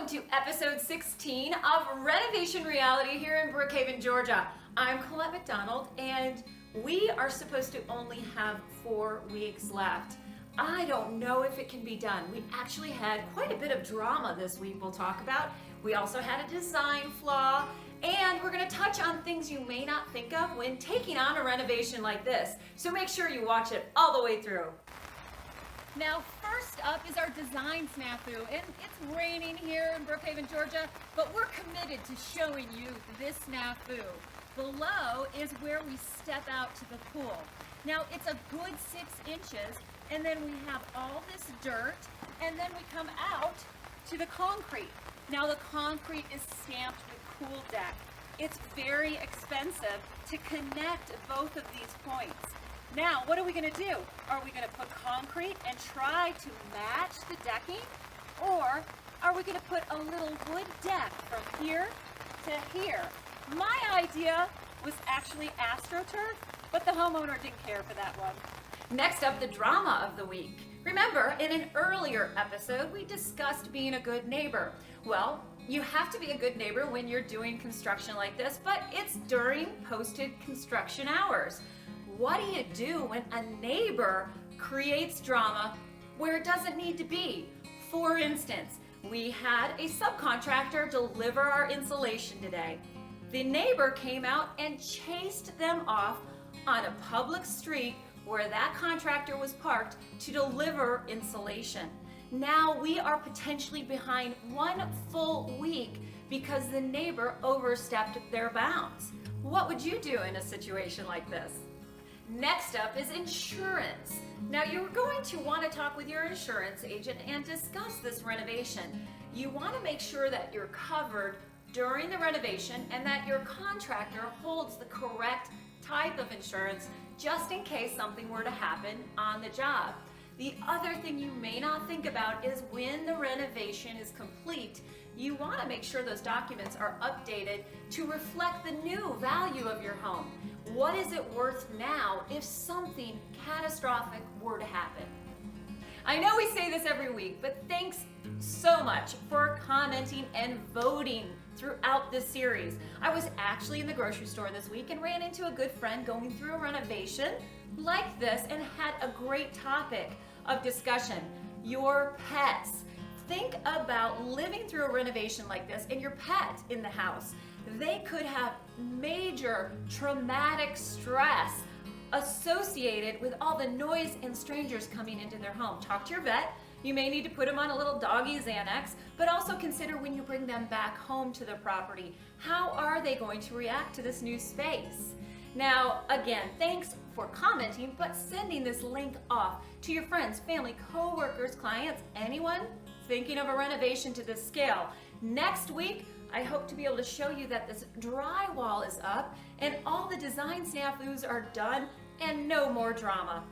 Welcome to episode 16 of Renovation Reality here in Brookhaven, Georgia. I'm Collette McDonald, and we are supposed to only have 4 weeks left. I don't know if it can be done. We actually had quite a bit of drama this week we'll talk about. We also had a design flaw, and we're going to touch on things you may not think of when taking on a renovation like this. So make sure you watch it all the way through. Now, first up is our design snafu, and it's raining here in Brookhaven, Georgia, but we're committed to showing you this snafu. Below is where we step out to the pool. Now, it's a good 6 inches, and then we have all this dirt, and then we come out to the concrete. Now, the concrete is stamped with Cool Deck. It's very expensive to connect both of these points. Now, what are we going to do? Are we going to put concrete and try to match the decking? Or are we going to put a little wood deck from here to here? My idea was actually AstroTurf, but the homeowner didn't care for that one. Next up, the drama of the week. Remember, in an earlier episode, we discussed being a good neighbor. Well, you have to be a good neighbor when you're doing construction like this, but it's during posted construction hours. What do you do when a neighbor creates drama where it doesn't need to be? For instance, we had a subcontractor deliver our insulation today. The neighbor came out and chased them off on a public street where that contractor was parked to deliver insulation. Now we are potentially behind 1 full week because the neighbor overstepped their bounds. What would you do in a situation like this? Next up is insurance. Now you're going to want to talk with your insurance agent and discuss this renovation. You want to make sure that you're covered during the renovation and that your contractor holds the correct type of insurance just in case something were to happen on the job. The other thing you may not think about is when the renovation is complete, you want to make sure those documents are updated to reflect the new value of your home. What is it worth now if something catastrophic were to happen? I know we say this every week, but thanks so much for commenting and voting throughout this series. I was actually in the grocery store this week and ran into a good friend going through a renovation like this and had a great topic of discussion: your pets. Think about living through a renovation like this and your pet in the house. They could have major traumatic stress associated with all the noise and strangers coming into their home. Talk to your vet. You may need to put them on a little doggy Xanax, but also consider when you bring them back home to the property, how are they going to react to this new space? Now, again, thanks for commenting, but sending this link off to your friends, family, co-workers, clients, anyone thinking of a renovation to this scale. Next week, I hope to be able to show you that this drywall is up and all the design snafus are done and no more drama.